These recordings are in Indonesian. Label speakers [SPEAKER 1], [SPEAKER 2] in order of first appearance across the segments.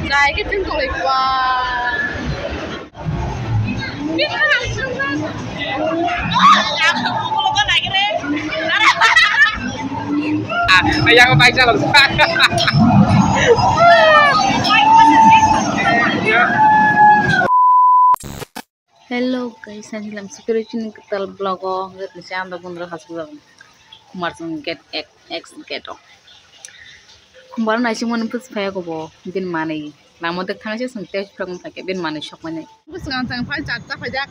[SPEAKER 1] Dài cái tiếng cười qua. Biết nó làm sao ra. Làm không có này cái đấy.
[SPEAKER 2] Yang tay saya langsung.
[SPEAKER 1] Hello guys, saya dalam security nih ketal blog oh, lihat nih saya ambil bundar khas blog. Kemarin get X get oh. Kemarin nasi mau numpuk supaya aku bawa bin mana ini. Namun tak tanya sih sengketa program pakai bin mana shop mana. Aku sekarang pakai cata pajak.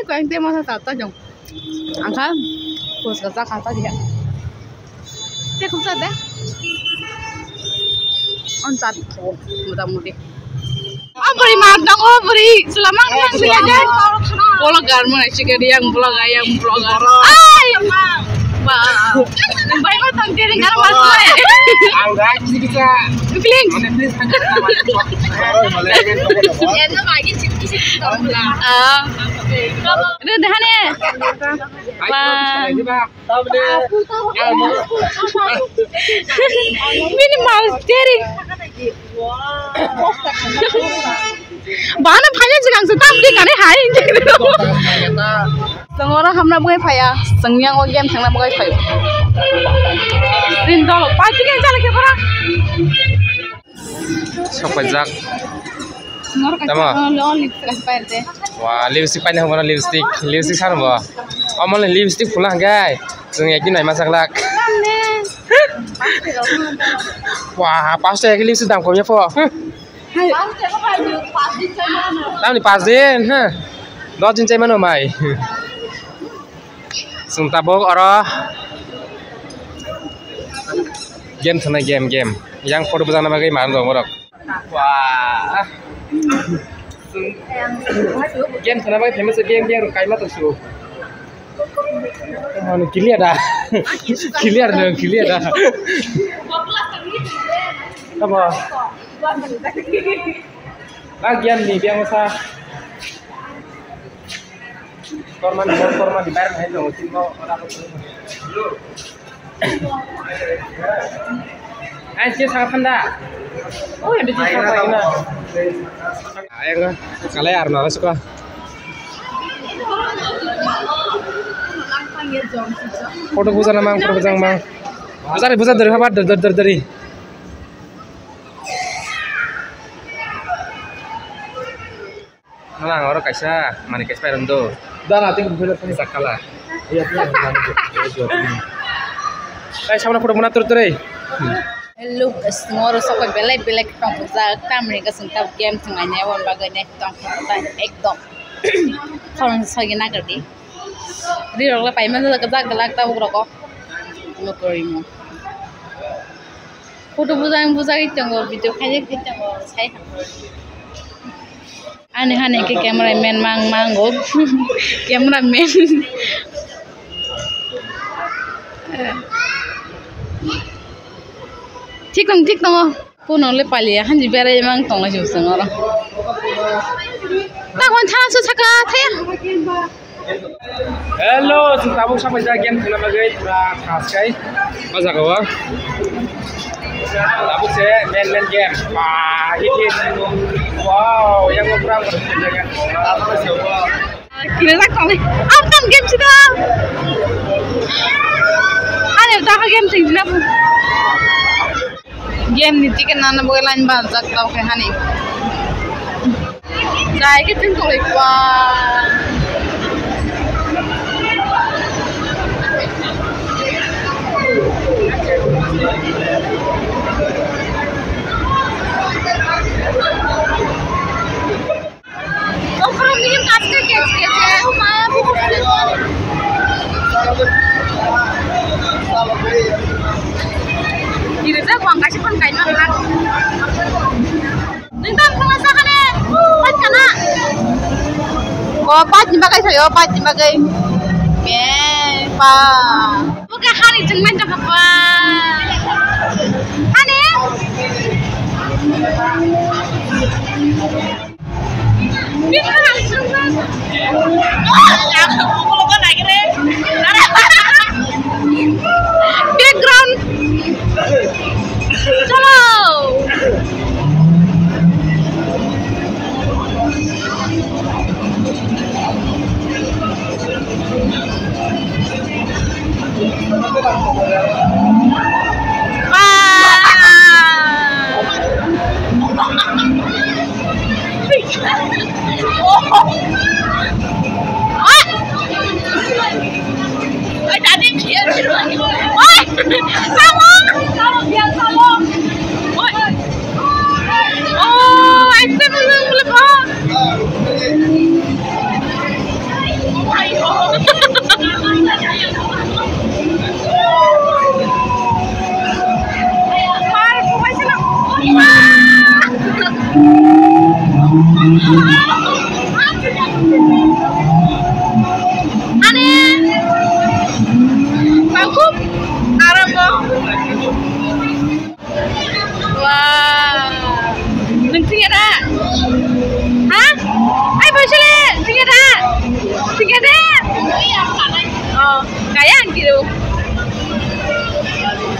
[SPEAKER 1] Kau yang tema cata jong. Angkat, terus kata dia. Dia kau cata? On cata, mudah-mudah. Beri matang beri selamat kan sih aja. Vlogger mana sih dia yang vlogger. Ay, wow. Baik matang dia dengar masalah.
[SPEAKER 2] Angkat kita.
[SPEAKER 1] Kling.
[SPEAKER 2] Ya
[SPEAKER 1] itu lagi sih Udah dah nih. Minimal dari. Bana phanya jigang su tam di kane hai sangora hamna bugai phaya sangyang o game thangna bugai phayo din dolo party ke chala ke para
[SPEAKER 2] Sopajak.
[SPEAKER 1] ngor ka lo lipstick paite
[SPEAKER 2] Wah, lipstick paine hobona lipstick sar bo. Amol lipstick phula gai. Jeng ekdin nai masaklak. Wah, pasti ya lipstick dam komnya po. Tao ni 5 din ha. 10 din cai mana mai. Sung tabok ora. Game thana game. Yang photo bujang nama gai man dong orok. Wah. Game thana bai famous game kai ma to su. Anu clear dah. Clear dah. Apa? Lagian nih biang masa korman dibayar nggak itu mungkin mau orang dulu. Anjir sangat panda. Oh yang di sini apa ini? Ayo kan, kalian Arnold suka. Foto bujang mang. Bujang dari apa? Dari. Malang orang kaisa mani kaisa perondo. Dah nanti bener nih sakala. Iya. Sama foto mana tur.
[SPEAKER 1] Hello guys, ngoro sok belai tong puza tamri ka sungta game tunganya wan baganya tong puza ekdom. Kalau sagi na kerdi. Di rogla paiman da galak ta ugroko. Lo korimo. Foto buza itong video kaya itong sai. Aneh ke cameraman manggo. Cameraman. Tik dong. Puno le pali hanji bere mang tong ju sangora. Ta kon tha su chaka thaya.
[SPEAKER 2] Hello, tabuk sampai game thana bagai pura khas kai. Masa kawa. Tabuk se main game. Wah, hit. Wow, yang ngobrol jangan. Apa siapa?
[SPEAKER 1] Kira tak kali. Apa game sih dah? Ada tak game sih dah. Game ni chicken nana boleh lain banyak tau ke hani. Saya kita tengok kuah. Kira kuang kasih pun kain makan. Nintang pengasakan pat kana. Pat dipakai saya, pat dipakai. Pa. Bukan hari jangan macam apa. Ane. Bisa langsung kan. Kalau kau naik deh. Background. Chalo.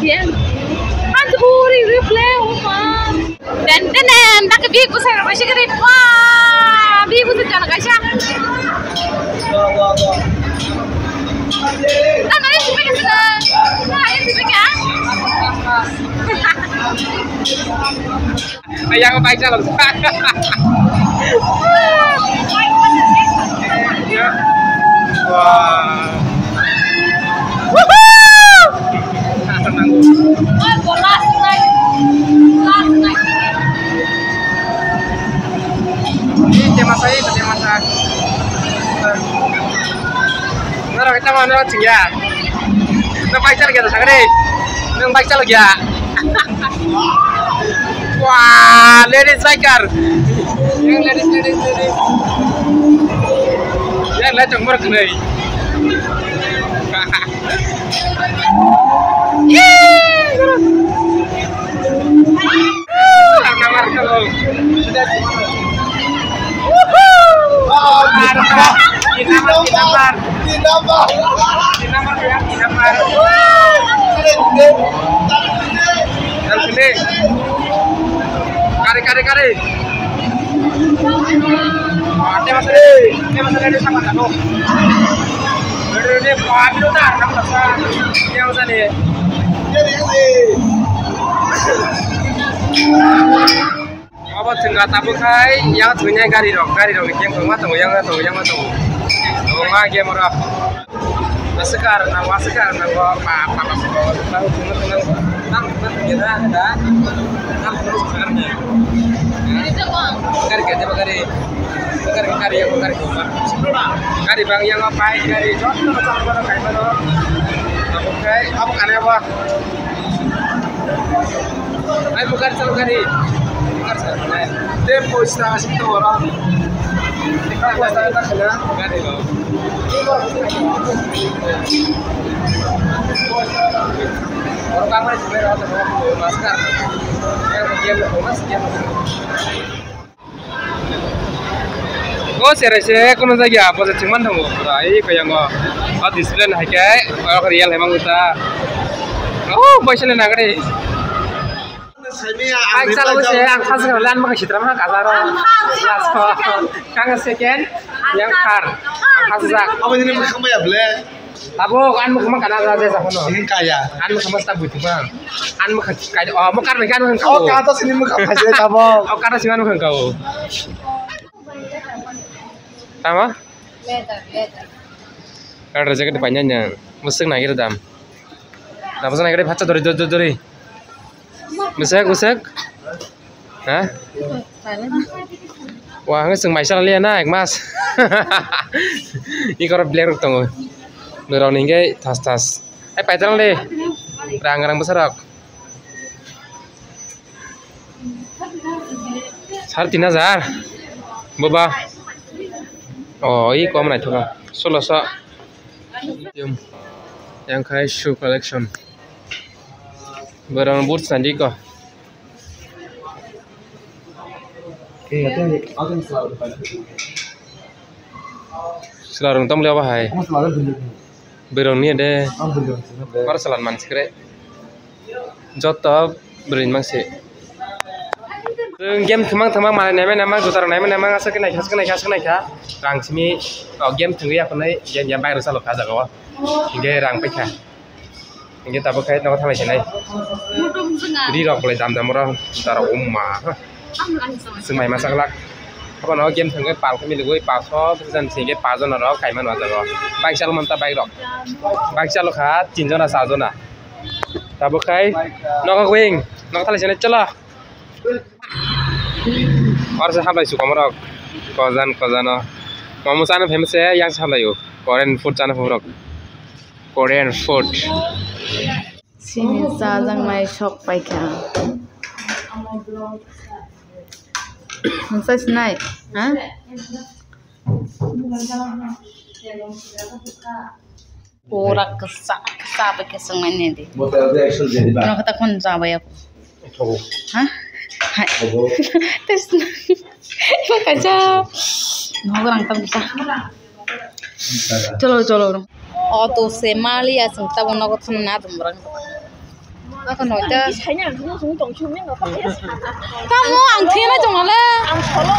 [SPEAKER 1] Siang. Anjir buri replay umam. Dan tak kebiak besar masih kerip. Wah, biak besar jangan kasih. Nah, nanti sampai ke sana. Nah, ini sampai ke.
[SPEAKER 2] Yang baik salah. Wah. Nara kita mau nara tinggal. Nang baik lagi ada sagre. Nang baik lagi ya. Wah, ladies biker. Yang ladies. Yang lihat cemur kenai. Kamar kalau sudah kare. Ada sama kamu. Ini padu tak kamu rasa yang mana ni? Apa tinggal tabu kai yang punya gari dong yang rumah tunggu yang tunggu. Rumah game orang. Maskar nang apa tahu tengah nang kita ada nang terus sebenarnya. Kari Kari bang yang ngapain kari contoh macam kayak mana? Oke, apa karya apa? Ayo bukan selalu kari. Tempo istirahat itu orang. Kita istirahat tak kena kari loh. Orang kamar sebenarnya ada masker. Yang bagian mas dia. Oh, saya kono lagi apa sih cuman dong, ini kayak nggak display nih kayak orang real emang kita. Oh, bosan nih nagari. Baik salah saya angkas kalian makasih terima kasih. Kang second yang kar angkas sak.
[SPEAKER 3] Apa ini kamu ya beli?
[SPEAKER 2] Tabuk an mau kemana aja sah kono.
[SPEAKER 3] Ini kaya.
[SPEAKER 2] An mau kemana tabu itu bang. An mau kayak oh mau kar mereka mau
[SPEAKER 3] Oh, ke atas ini mau kasih kamu.
[SPEAKER 2] Oh, karena sih mau kau. Apa?
[SPEAKER 1] Leather.
[SPEAKER 2] Ada jaga depannya nya, musik naik dam. Nah, musik naik baca dori. Musik. Hah? Wah, nggak seng maisal lian naik mas. Ini kalau beli tunggu. Berau nih tas. Paitran deh. Rang besar aku. Sar 3,000. Boba. Oh, ini kau mana itu kan? 1600. Yang kayak shoe collection. Barang boots nanti kau. Selarung tamu lihat apa hai? Barang ni ada. Para selan manis kere. Jatuh berin masih. Game themang mana nama jutar nama asal kena rang sini game tunggu ya pernah game bayar salah kaza kau hingga rang peka hingga tak pakai nama thamai sini jadi rong boleh dam orang jutar umma semai masak lak apa nama game tunggu pal kami lugu pal so dan sehingga pajon orang kayak mana aja kau baik selalu mantap baik rong baik selalu kat jinjona sajona tak pakai nama wing nama thamai sini celah और से हाबलाई सुका मरक कजान मोमो जानो फेमस है yang हाबलायो Korean food जानो फुरक Korean food
[SPEAKER 1] Sini sajang mai shop paika. Masa sinai, ha? Pura kesak pakai semuanya deh. Kalau kata kon sabai aku, ha? Hai. Terus, makanya, mau orang tahu kita. Colo. Oh tuh semali ya, sengta mau nak tuh na tuh orang. Aku nonton.
[SPEAKER 4] Saya nggak tahu dong cuma nggak pakai.
[SPEAKER 1] Kamu angtin aja malah.
[SPEAKER 4] Ang solo.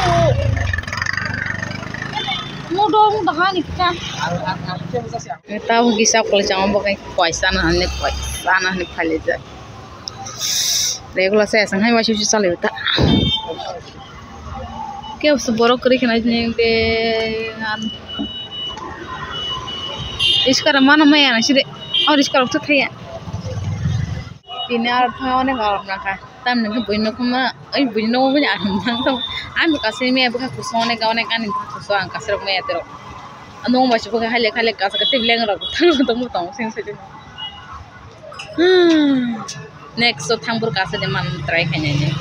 [SPEAKER 1] Mau dong tahan ikan. Tahu kisah kalau jangan pakai kuaisan ane paleja. Regular saya sangat masih susah lewat. Kau seborok kiri kena jenenge Iskara mana maya na sih? Oh iskara tuh thaya. Ini arah mana kalau mereka? Tam nih buino kuma, buino punya arang tam. Ambil kasih maya bukan kusone kawan kan ini kusuan kasih maya terus. Anu masih bukan hal kasih ketip lengan aku tamu sing saja. Next so thambur kasih di mana try kayaknya.